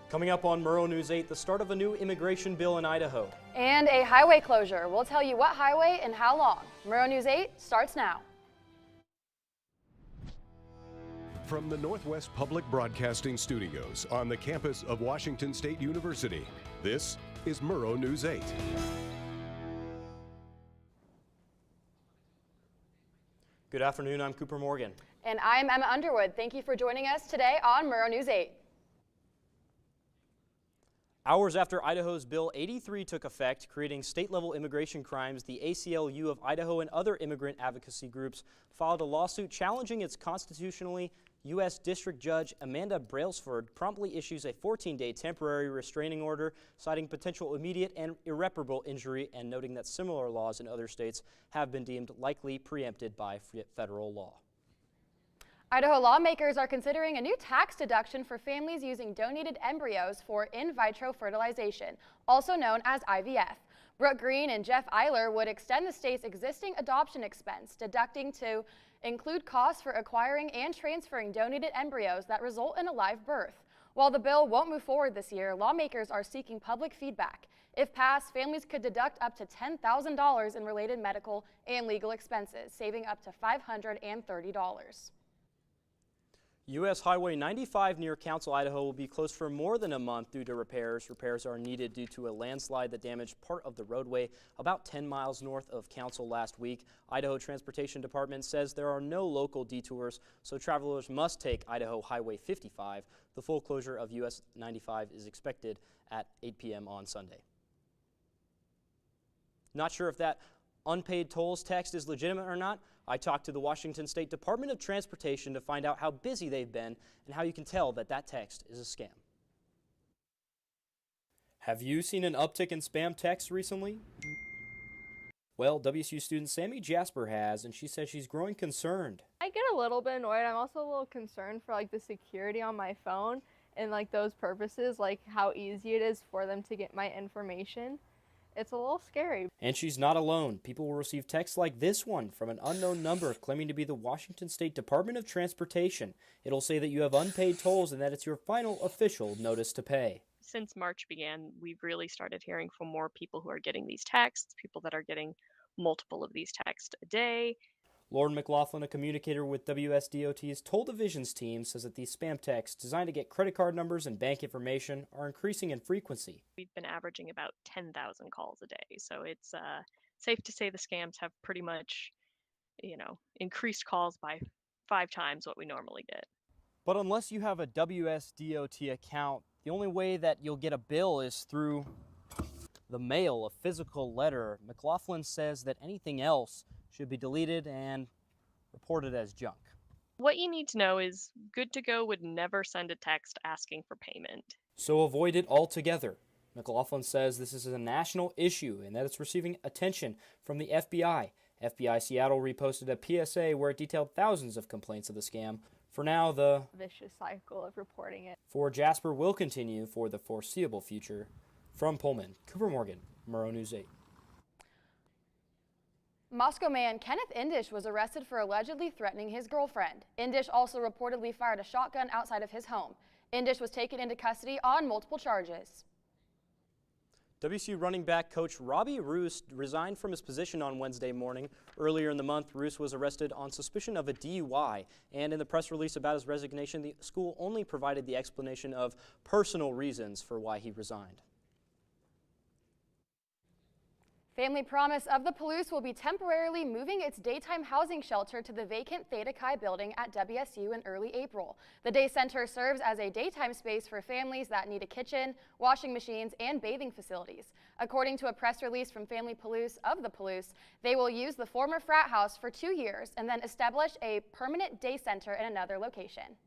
Coming up on Murrow News 8, the start of a new immigration bill in Idaho. And a highway closure. We'll tell you what highway and how long. Murrow News 8 starts now. From the Northwest Public Broadcasting Studios on the campus of Washington State University, this is Murrow News 8. Good afternoon, I'm Cooper Morgan. And I'm Emma Underwood. Thank you for joining us today on Murrow News 8. Hours after Idaho's Bill 83 took effect, creating state-level immigration crimes, the ACLU of Idaho and other immigrant advocacy groups filed a lawsuit challenging its constitutionally U.S. District Judge Amanda Brailsford promptly issues a 14-day temporary restraining order, citing potential immediate and irreparable injury and noting that similar laws in other states have been deemed likely preempted by federal law. Idaho lawmakers are considering a new tax deduction for families using donated embryos for in vitro fertilization, also known as IVF. Brooke Green and Jeff Eiler would extend the state's existing adoption expense, deducting to include costs for acquiring and transferring donated embryos that result in a live birth. While the bill won't move forward this year, lawmakers are seeking public feedback. If passed, families could deduct up to $10,000 in related medical and legal expenses, saving up to $530. U.S. Highway 95 near Council, Idaho will be closed for more than a month due to repairs. Repairs are needed due to a landslide that damaged part of the roadway about 10 miles north of Council last week. Idaho Transportation Department says there are no local detours, so travelers must take Idaho Highway 55. The full closure of U.S. 95 is expected at 8 p.m. on Sunday. Not sure if that unpaid tolls text is legitimate or not. I talked to the Washington State Department of Transportation to find out how busy they've been and how you can tell that that text is a scam. Have you seen an uptick in spam texts recently? Well, WSU student Sammy Jasper has, and she says she's growing concerned. I get a little bit annoyed. I'm also a little concerned for the security on my phone and those purposes, how easy it is for them to get my information. It's a little scary. And she's not alone. People will receive texts like this one from an unknown number claiming to be the Washington State Department of Transportation. It'll say that you have unpaid tolls and that it's your final official notice to pay. Since March began, we've really started hearing from more people who are getting these texts, people that are getting multiple of these texts a day. Lauren McLaughlin, a communicator with WSDOT's Toll Divisions team, says that these spam texts designed to get credit card numbers and bank information are increasing in frequency. We've been averaging about 10,000 calls a day, so it's safe to say the scams have pretty much, increased calls by 5 times what we normally get. But unless you have a WSDOT account, the only way that you'll get a bill is through the mail, a physical letter. McLaughlin says that anything else should be deleted and reported as junk. What you need to know is Good to Go would never send a text asking for payment. So avoid it altogether. McLaughlin says this is a national issue and that it's receiving attention from the FBI. FBI Seattle reposted a PSA where it detailed thousands of complaints of the scam. For now, the vicious cycle of reporting it for Jasper will continue for the foreseeable future. From Pullman, Cooper Morgan, Murrow News 8. Moscow man Kenneth Indish was arrested for allegedly threatening his girlfriend. Indish also reportedly fired a shotgun outside of his home. Indish was taken into custody on multiple charges. WSU running back coach Robbie Roos resigned from his position on Wednesday morning. Earlier in the month, Roos was arrested on suspicion of a DUI, and in the press release about his resignation, the school only provided the explanation of personal reasons for why he resigned. Family Promise of the Palouse will be temporarily moving its daytime housing shelter to the vacant Theta Chi building at WSU in early April. The day center serves as a daytime space for families that need a kitchen, washing machines, and bathing facilities. According to a press release from Family Palouse of the Palouse, they will use the former frat house for 2 years and then establish a permanent day center in another location.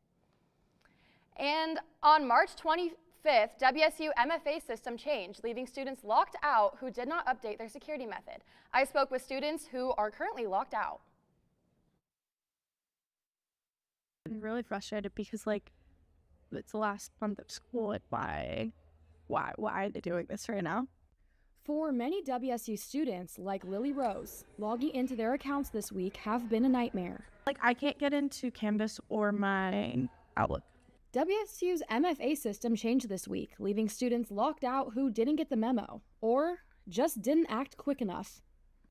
And on March 25th, WSU MFA system changed, leaving students locked out who did not update their security method. I spoke with students who are currently locked out. I'm really frustrated because it's the last month of school. Why are they doing this right now? For many WSU students, like Lily Rose, logging into their accounts this week have been a nightmare. I can't get into Canvas or my Outlook. WSU's MFA system changed this week, leaving students locked out who didn't get the memo or just didn't act quick enough.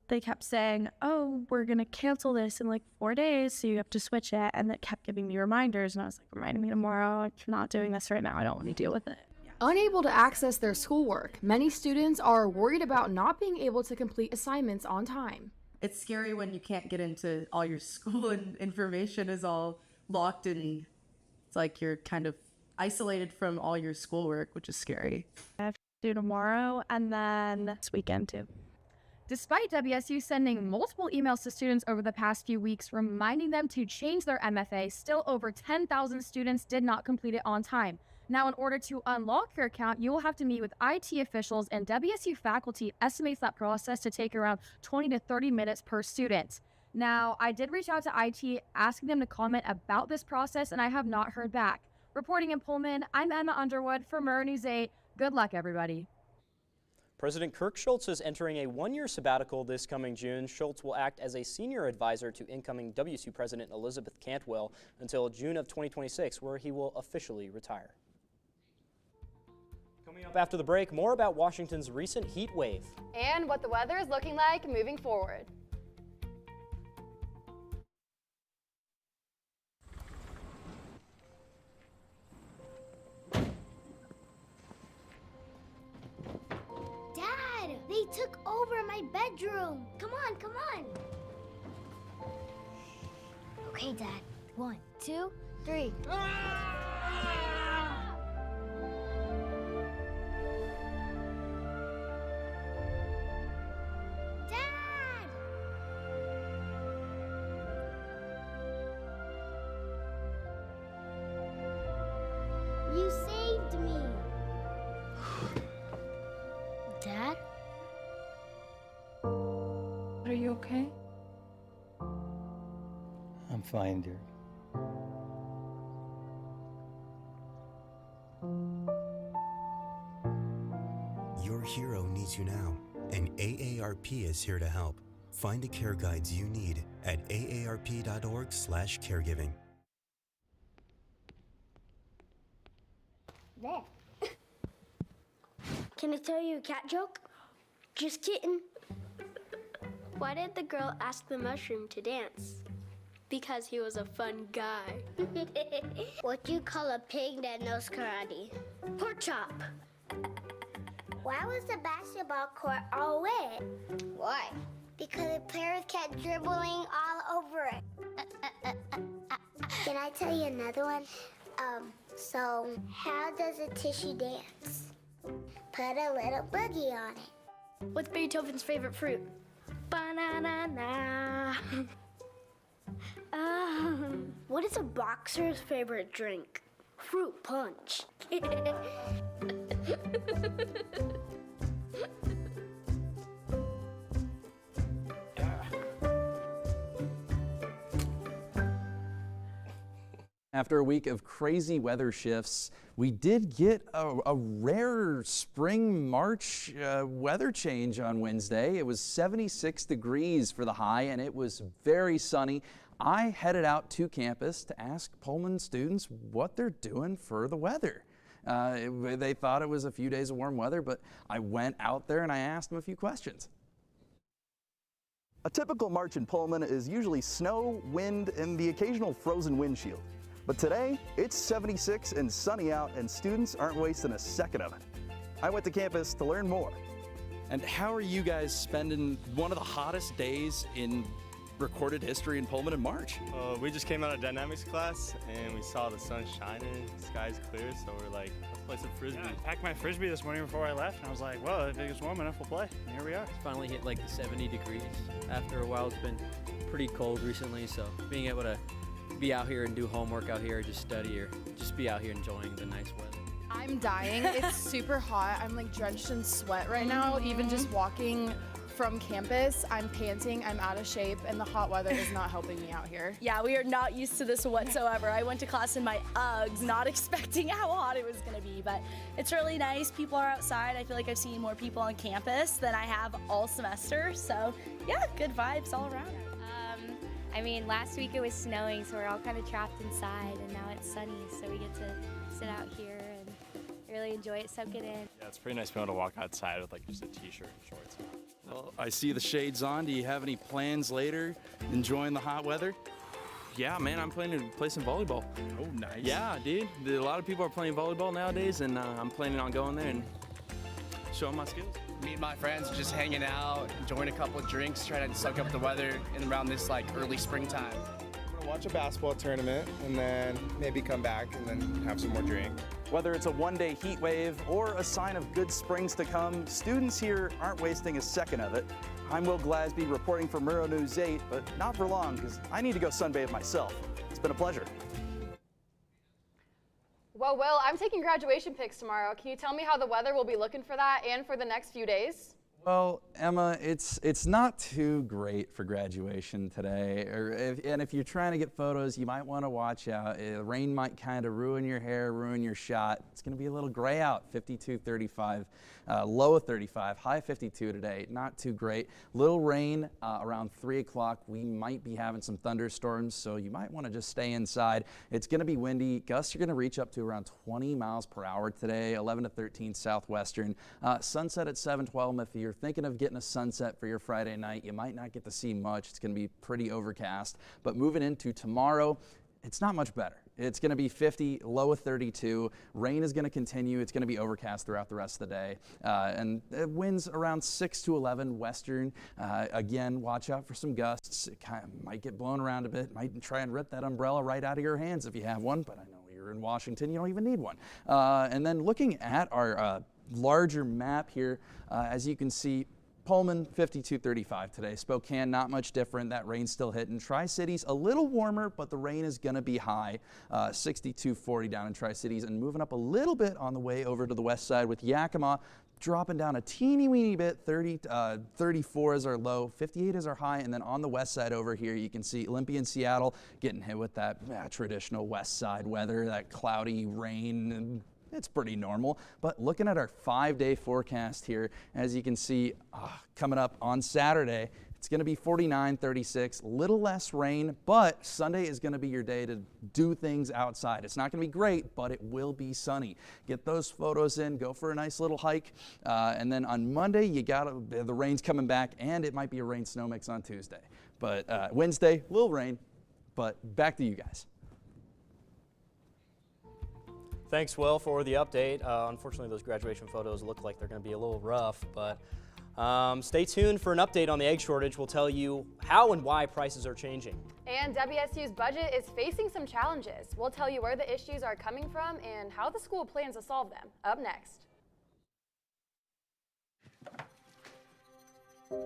They kept saying, oh, we're going to cancel this in like 4 days, so you have to switch it. And it kept giving me reminders. And I was like, remind me tomorrow. I'm not doing this right now. I don't want to deal with it. Unable to access their schoolwork, many students are worried about not being able to complete assignments on time. It's scary when you can't get into all your school and information is all locked and it's like you're kind of isolated from all your schoolwork, which is scary. I have to do tomorrow and then this weekend too. Despite WSU sending multiple emails to students over the past few weeks reminding them to change their MFA, still over 10,000 students did not complete it on time. Now, in order to unlock your account, you will have to meet with IT officials, and WSU faculty estimates that process to take around 20 to 30 minutes per student. Now, I did reach out to IT asking them to comment about this process, and I have not heard back. Reporting in Pullman, I'm Emma Underwood for Murrow News 8. Good luck, everybody. President Kirk Schultz is entering a one-year sabbatical this coming June. Schultz will act as a senior advisor to incoming WSU President Elizabeth Cantwell until June of 2026, where he will officially retire. Coming up after the break, more about Washington's recent heat wave. And what the weather is looking like moving forward. Dad, they took over my bedroom. Come on, come on. Okay, Dad. 1, 2, 3. Dad! You saved me. Dad? Are you okay? I'm fine, dear. Your hero needs you now, and AARP is here to help. Find the care guides you need at aarp.org/caregiving. There. Can I tell you a cat joke? Just kidding. Why did the girl ask the mushroom to dance? Because he was a fun guy. What do you call a pig that knows karate? Pork chop. Why was the basketball court all wet? Why? Because the players kept dribbling all over it. Can I tell you another one? So how does a tissue dance? Put a little boogie on it. What's Beethoven's favorite fruit? Banana. What is a boxer's favorite drink? Fruit punch. After a week of crazy weather shifts, we did get a rare spring March weather change on Wednesday. It was 76 degrees for the high and it was very sunny. I headed out to campus to ask Pullman students what they're doing for the weather. They thought it was a few days of warm weather, but I went out there and I asked them a few questions. A typical March in Pullman is usually snow, wind, and the occasional frozen windshield. But today, it's 76 and sunny out, and students aren't wasting a second of it. I went to campus to learn more. And how are you guys spending one of the hottest days in recorded history in Pullman in March? We just came out of dynamics class and we saw the sun shining, the sky's clear, so we're like, let's play some frisbee. Yeah, I packed my frisbee this morning before I left, and I was like, well, if it gets warm enough, we'll play. And here we are. Finally hit like the 70 degrees. After a while, it's been pretty cold recently, so being able to be out here and do homework out here, or just study, or just be out here enjoying the nice weather. I'm dying. It's super hot. I'm like drenched in sweat right now. Even just walking from campus, I'm panting, I'm out of shape, and the hot weather is not helping me out here. Yeah, we are not used to this whatsoever. I went to class in my Uggs, not expecting how hot it was gonna be, but it's really nice. People are outside. I feel like I've seen more people on campus than I have all semester, so yeah, good vibes all around. I mean, last week it was snowing, so we're all kind of trapped inside, and now it's sunny, so we get to sit out here and really enjoy it, soak it in. Yeah, it's pretty nice being able to walk outside with like just a t-shirt and shorts. Well, I see the shades on. Do you have any plans later? Enjoying the hot weather? Yeah, man, I'm planning to play some volleyball. Oh, nice. Yeah, dude. A lot of people are playing volleyball nowadays, and I'm planning on going there and showing my skills. Me and my friends are just hanging out, enjoying a couple of drinks, trying to soak up the weather in around this like early springtime. I'm gonna watch a basketball tournament and then maybe come back and then have some more drink. Whether it's a one-day heat wave or a sign of good springs to come, students here aren't wasting a second of it. I'm Will Glasby reporting for Murrow News 8, but not for long because I need to go sunbathe myself. It's been a pleasure. Well, Will, I'm taking graduation pics tomorrow. Can you tell me how the weather will be looking for that and for the next few days? Well, Emma, it's not too great for graduation today. And if you're trying to get photos, you might want to watch out. The rain might kind of ruin your hair, ruin your shot. It's going to be a little gray out, 52, 35, low of 35, high 52 today. Not too great. Little rain around 3 o'clock. We might be having some thunderstorms, so you might want to just stay inside. It's going to be windy. Gusts are going to reach up to around 20 miles per hour today, 11 to 13 southwestern. Sunset at 7:12. If you're thinking of getting a sunset for your Friday night, you might not get to see much. It's going to be pretty overcast. But moving into tomorrow, it's not much better. It's going to be 50, low of 32. Rain is going to continue. It's going to be overcast throughout the rest of the day. And winds around 6 to 11 western. Again, watch out for some gusts. It might get blown around a bit. Might try and rip that umbrella right out of your hands if you have one, but I know you're in Washington. You don't even need one. And then looking at our larger map here, as you can see, Pullman 52-35 today. Spokane not much different. That rain's still hitting. Tri-Cities a little warmer, but the rain is going to be high. 62-40 down in Tri-Cities, and moving up a little bit on the way over to the west side with Yakima dropping down a teeny weeny bit. 34 is our low, 58 is our high, and then on the west side over here you can see Olympia and Seattle getting hit with that traditional west side weather, that cloudy rain. And it's pretty normal, but looking at our 5-day forecast here, as you can see, coming up on Saturday, it's going to be 49, 36, little less rain, but Sunday is going to be your day to do things outside. It's not going to be great, but it will be sunny. Get those photos in, go for a nice little hike, and then on Monday, the rain's coming back, and it might be a rain-snow mix on Tuesday. But Wednesday, little rain, but back to you guys. Thanks, Will, for the update. Unfortunately, those graduation photos look like they're going to be a little rough, but stay tuned for an update on the egg shortage. We'll tell you how and why prices are changing. And WSU's budget is facing some challenges. We'll tell you where the issues are coming from and how the school plans to solve them. Up next.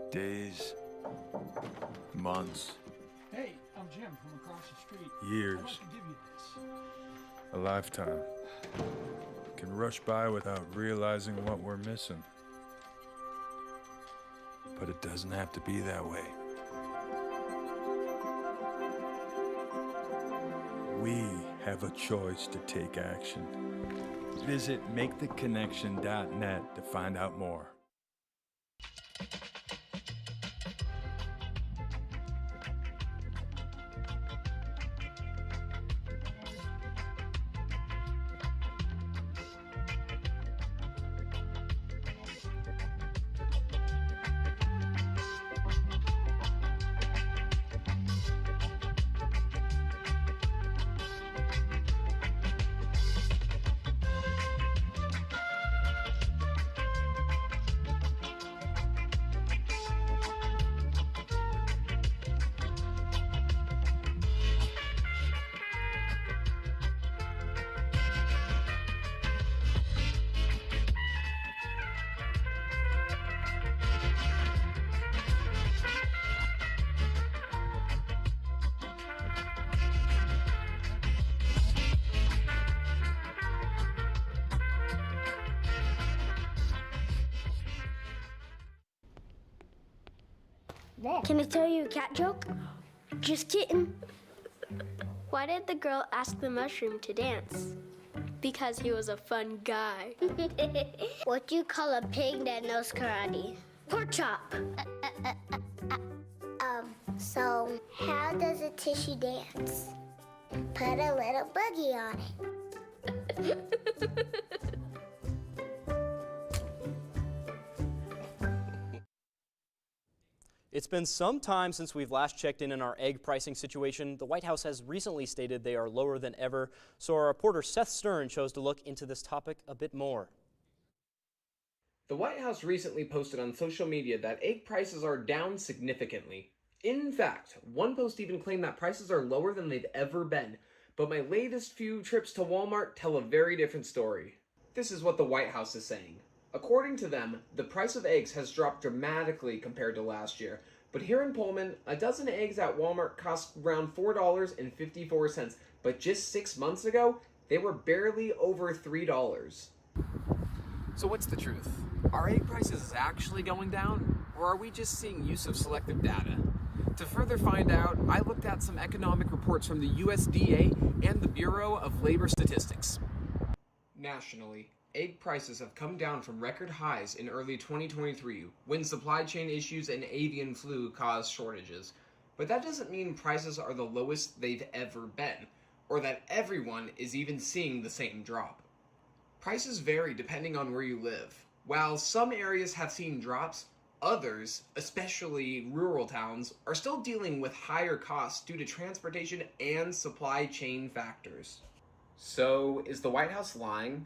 Days, months, Hey, I'm Jim from across the street. years, I'd like to give you this. a lifetime can rush by without realizing what we're missing. But it doesn't have to be that way. We have a choice to take action. Visit maketheconnection.net to find out more. Can I tell you a cat joke? Just kidding. Why did the girl ask the mushroom to dance? Because he was a fun guy. What do you call a pig that knows karate? Pork chop. So, how does a tissue dance? Put a little boogie on it. It's been some time since we've last checked in our egg pricing situation. The White House has recently stated they are lower than ever, so our reporter Seth Stern chose to look into this topic a bit more. The White House recently posted on social media that egg prices are down significantly. In fact, one post even claimed that prices are lower than they've ever been, but my latest few trips to Walmart tell a very different story. This is what the White House is saying. According to them, the price of eggs has dropped dramatically compared to last year, but here in Pullman, a dozen eggs at Walmart cost around $4.54, but just 6 months ago, they were barely over $3. So what's the truth? Are egg prices actually going down, or are we just seeing use of selective data? To further find out, I looked at some economic reports from the USDA and the Bureau of Labor Statistics. Nationally, egg prices have come down from record highs in early 2023 when supply chain issues and avian flu caused shortages. But that doesn't mean prices are the lowest they've ever been, or that everyone is even seeing the same drop. Prices vary depending on where you live. While some areas have seen drops, others, especially rural towns, are still dealing with higher costs due to transportation and supply chain factors. So, is the White House lying?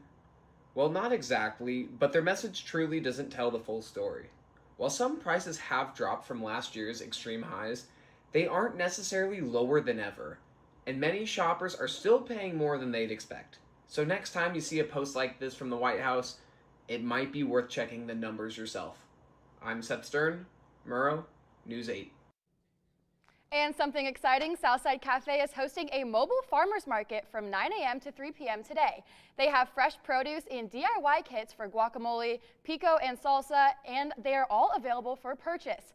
Well, not exactly, but their message truly doesn't tell the full story. While some prices have dropped from last year's extreme highs, they aren't necessarily lower than ever, and many shoppers are still paying more than they'd expect. So next time you see a post like this from the White House, it might be worth checking the numbers yourself. I'm Seth Stern, Murrow, News 8. And something exciting, Southside Cafe is hosting a mobile farmers market from 9 a.m. to 3 p.m. today. They have fresh produce and DIY kits for guacamole, pico, and salsa, and they are all available for purchase.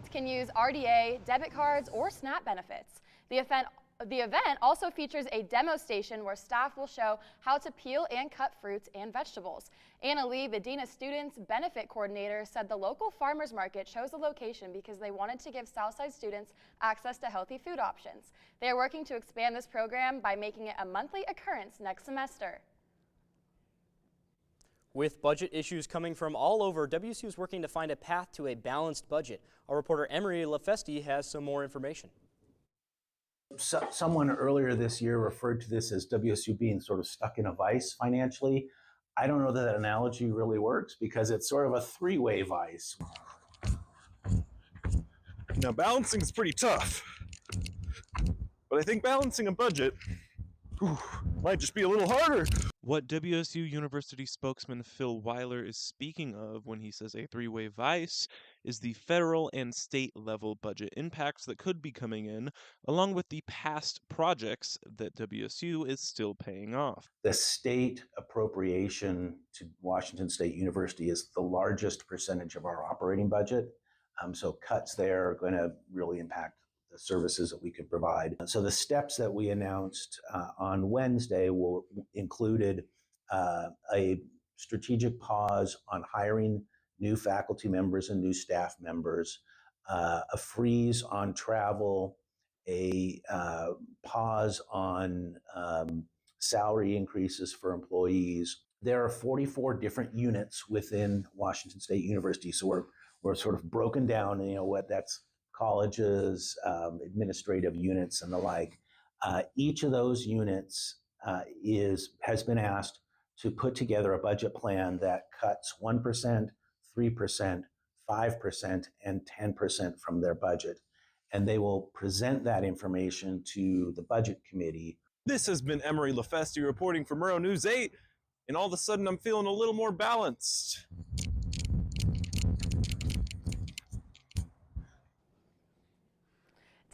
You can use RDA, debit cards, or SNAP benefits. The event also features a demo station where staff will show how to peel and cut fruits and vegetables. Anna Lee, the Dean of Students Benefit Coordinator, said the local farmers market chose the location because they wanted to give Southside students access to healthy food options. They are working to expand this program by making it a monthly occurrence next semester. With budget issues coming from all over, WSU is working to find a path to a balanced budget. Our reporter Emery Lefesti has some more information. Someone earlier this year referred to this as WSU being sort of stuck in a vice financially. I don't know that that analogy really works because it's sort of a three-way vice. Now, balancing is pretty tough, but I think balancing a budget might just be a little harder. What WSU University spokesman Phil Weiler is speaking of when he says a three-way vice is the federal and state level budget impacts that could be coming in, along with the past projects that WSU is still paying off. The state appropriation to Washington State University is the largest percentage of our operating budget. So cuts there are going to really impact the services that we could provide. So the steps that we announced on Wednesday included a strategic pause on hiring new faculty members and new staff members, a freeze on travel, a pause on salary increases for employees. There are 44 different units within Washington State University, so we're sort of broken down, what that's colleges, administrative units, and the like. Each of those units has been asked to put together a budget plan that cuts 1%, 3%, 5%, and 10% from their budget. And they will present that information to the budget committee. This has been Emery Lefesti reporting for Murrow News 8, and all of a sudden I'm feeling a little more balanced.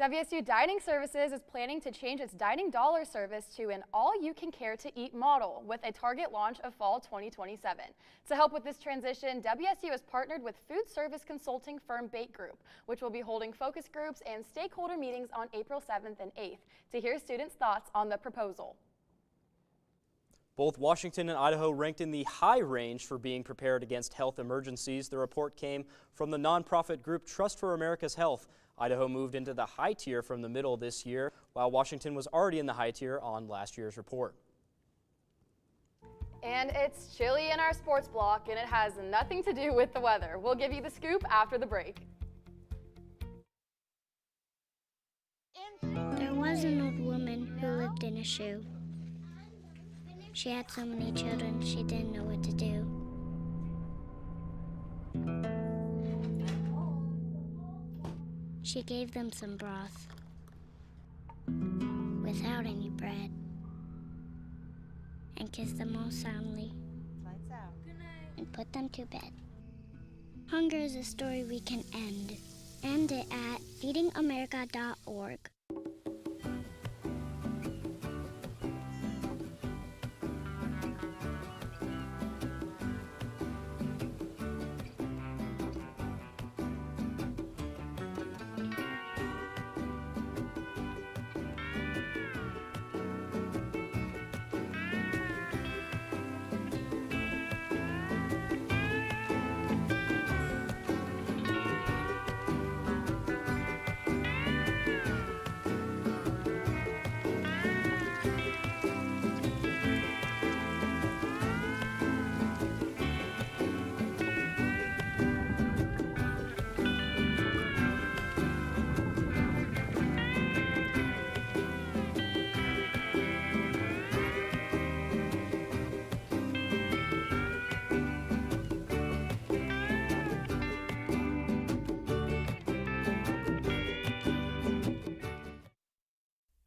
WSU Dining Services is planning to change its Dining Dollar service to an all-you-can-care-to-eat model with a target launch of fall 2027. To help with this transition, WSU has partnered with food service consulting firm Bake Group, which will be holding focus groups and stakeholder meetings on April 7th and 8th to hear students' thoughts on the proposal. Both Washington and Idaho ranked in the high range for being prepared against health emergencies. The report came from the nonprofit group Trust for America's Health. Idaho moved into the high tier from the middle this year, while Washington was already in the high tier on last year's report. And it's chilly in our sports block, and it has nothing to do with the weather. We'll give you the scoop after the break. There was an old woman who lived in a shoe. She had so many children, she didn't know what to do. She gave them some broth without any bread and kissed them all soundly and put them to bed. Hunger is a story we can end. End it at feedingamerica.org.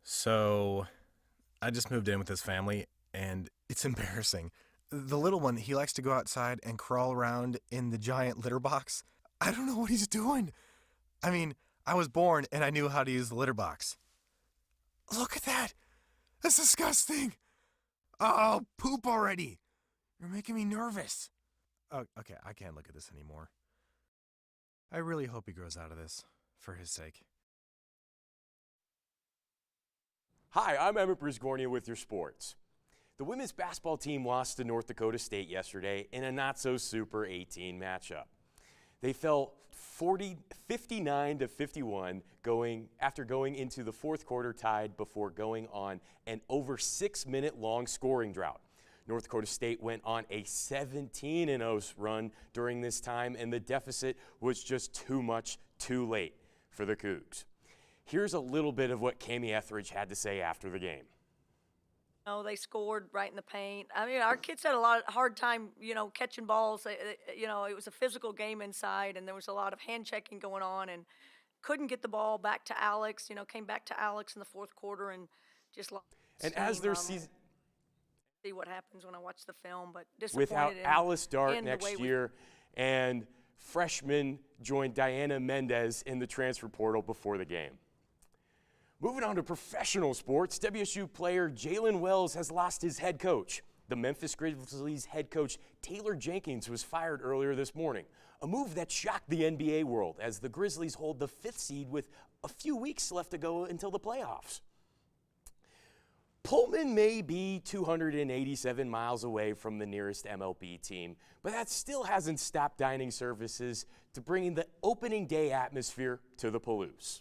So, I just moved in with his family, and it's embarrassing. The little one, he likes to go outside and crawl around in the giant litter box. I don't know what he's doing. I mean, I was born and I knew how to use the litter box. Look at that! That's disgusting! Oh, poop already! You're making me nervous. Oh, okay, I can't look at this anymore. I really hope he grows out of this, for his sake. Hi, I'm Emmett Brisgornia with your sports. The women's basketball team lost to North Dakota State yesterday in a not-so-super 18 matchup. They fell 59-51 after going into the fourth quarter tied before going on an over 6-minute long scoring drought. North Dakota State went on a 17-0 run during this time, and the deficit was just too much too late for the Cougs. Here's a little bit of what Cami Etheridge had to say after the game. Oh, they scored right in the paint. I mean, our kids had a lot of hard time, catching balls. It was a physical game inside, and there was a lot of hand checking going on, and couldn't get the ball back to Alex. Came back to Alex in the fourth quarter and just lost. And as their season, see what happens when I watch the film, but disappointed. Without Alice Dart next year, and freshman joined Diana Mendez in the transfer portal before the game. Moving on to professional sports, WSU player Jalen Wells has lost his head coach. The Memphis Grizzlies head coach Taylor Jenkins was fired earlier this morning, a move that shocked the NBA world as the Grizzlies hold the 5th seed with a few weeks left to go until the playoffs. Pullman may be 287 miles away from the nearest MLB team, but that still hasn't stopped dining services to bringing the opening day atmosphere to the Palouse.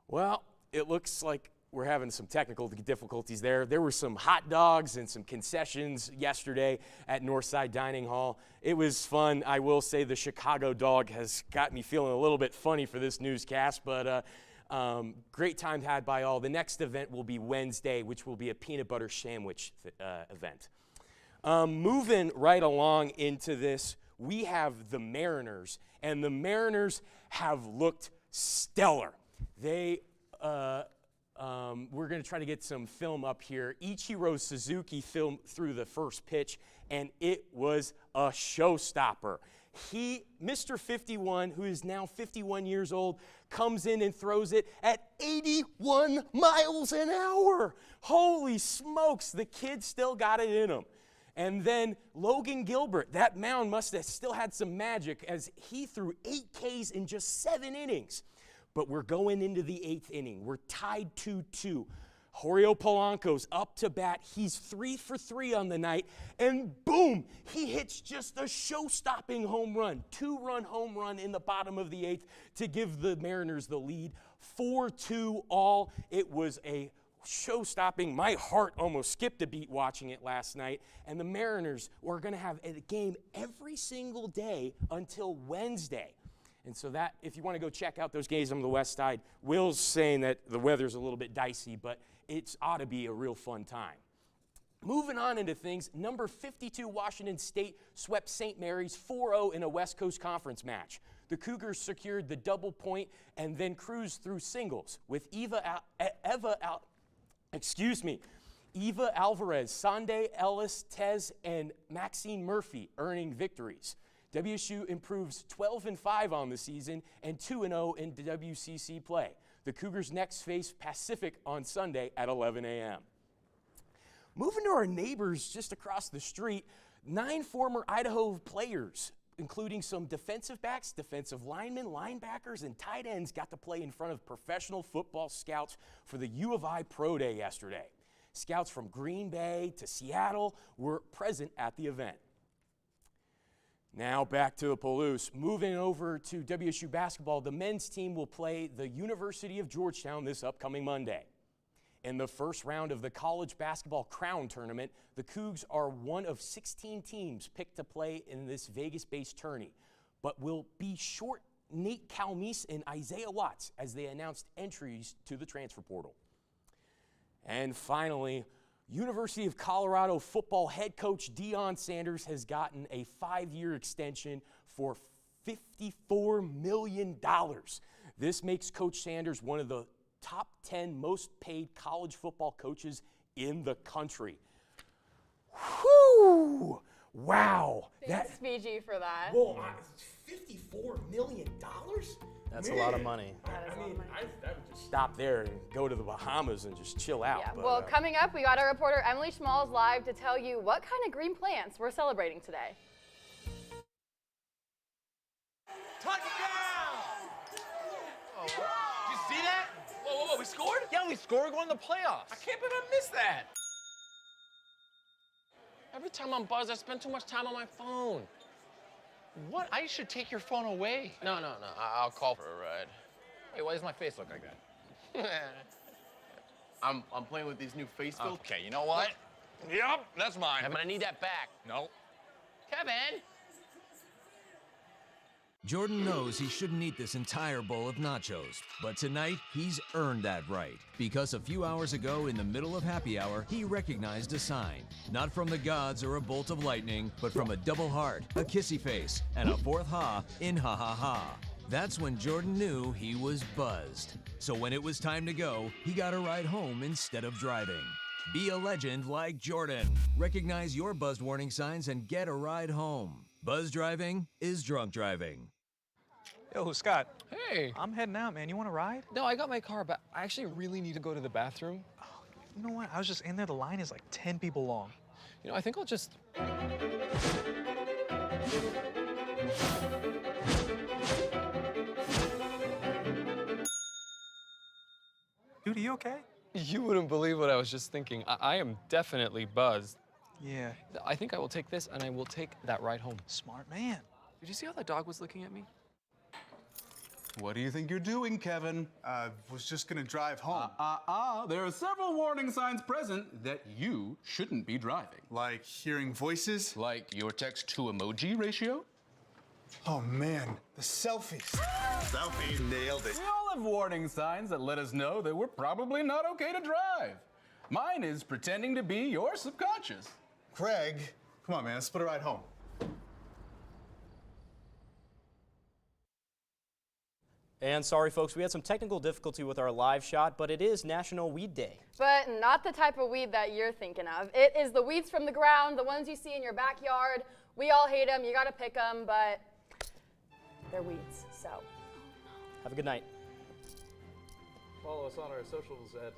Well, it looks like we're having some technical difficulties there. There were some hot dogs and some concessions yesterday at Northside Dining Hall. It was fun. I will say the Chicago dog has got me feeling a little bit funny for this newscast, but great time had by all. The next event will be Wednesday, which will be a peanut butter sandwich event. Moving right along into this, we have the Mariners, and the Mariners have looked stellar. We're going to try to get some film up here. Ichiro Suzuki filmed through the first pitch, and it was a showstopper. Mr. 51, who is now 51 years old, comes in and throws it at 81 miles an hour. Holy smokes, the kid still got it in him. And then Logan Gilbert, that mound must have still had some magic as he threw 8 Ks in just 7 innings. But we're going into the 8th inning. We're tied 2-2. Jorge Polanco's up to bat. He's 3 for 3 on the night, and boom, he hits just a show-stopping home run. 2-run home run in the bottom of the 8th to give the Mariners the lead. 4-2 all. It was a show-stopping. My heart almost skipped a beat watching it last night. And the Mariners were going to have a game every single day until Wednesday. And so that, if you want to go check out those games on the west side, Will's saying that the weather's a little bit dicey, but it ought to be a real fun time. Moving on into things, number 52 Washington State swept St. Mary's 4-0 in a West Coast Conference match. The Cougars secured the double point and then cruised through singles with Eva Alvarez, Sande Ellis, Tez, and Maxine Murphy earning victories. WSU improves 12-5 on the season and 2-0 in WCC play. The Cougars next face Pacific on Sunday at 11 a.m. Moving to our neighbors just across the street, 9 former Idaho players, including some defensive backs, defensive linemen, linebackers, and tight ends, got to play in front of professional football scouts for the U of I Pro Day yesterday. Scouts from Green Bay to Seattle were present at the event. Now back to the Palouse. Moving over to WSU basketball, the men's team will play the University of Georgetown this upcoming Monday. In the first round of the college basketball crown tournament, the Cougs are one of 16 teams picked to play in this Vegas-based tourney, but will be short Nate Calmise and Isaiah Watts as they announced entries to the transfer portal. And finally, University of Colorado football head coach Deion Sanders has gotten a 5-year extension for $54 million. This makes Coach Sanders one of the top 10 most paid college football coaches in the country. Whew! Wow. Thanks, Fiji, for that. Whoa, $54 million? That's a lot of money. I would just stop there and go to the Bahamas and just chill out. Yeah, But, well, coming up, we got our reporter Emily Schmalls live to tell you what kind of green plants we're celebrating today. Touchdown! Oh, did you see that? Whoa, we scored? Yeah, we scored. We're going to the playoffs. I can't believe I missed that. Every time I'm buzzed, I spend too much time on my phone. What? I should take your phone away. No, I'll call for a ride. Hey, why does my face look like that? I'm playing with these new face filters. Okay, you know what? Yep, that's mine. I'm gonna need that back. No. Kevin! Jordan knows he shouldn't eat this entire bowl of nachos, but tonight he's earned that right. Because a few hours ago in the middle of happy hour, he recognized a sign. Not from the gods or a bolt of lightning, but from a double heart, a kissy face, and a fourth ha in ha ha ha. That's when Jordan knew he was buzzed. So when it was time to go, he got a ride home instead of driving. Be a legend like Jordan. Recognize your buzzed warning signs and get a ride home. Buzz driving is drunk driving. Yo, Scott. Hey. I'm heading out, man. You want to ride? No, I got my car, but I actually really need to go to the bathroom. Oh, you know what? I was just in there. The line is like 10 people long. You know, I think I'll just... Dude, are you okay? You wouldn't believe what I was just thinking. I am definitely buzzed. Yeah. I think I will take this, and I will take that ride home. Smart man. Did you see how that dog was looking at me? What do you think you're doing, Kevin? Was just gonna drive home. There are several warning signs present that you shouldn't be driving. Like hearing voices? Like your text-to-emoji ratio? Oh man, the selfies. Selfies. Nailed it. We all have warning signs that let us know that we're probably not okay to drive. Mine is pretending to be your subconscious. Craig, come on, man, let's put a ride home. And sorry, folks, we had some technical difficulty with our live shot, but it is National Weed Day. But not the type of weed that you're thinking of. It is the weeds from the ground, the ones you see in your backyard. We all hate them. You got to pick them, but they're weeds, so. Have a good night. Follow us on our socials at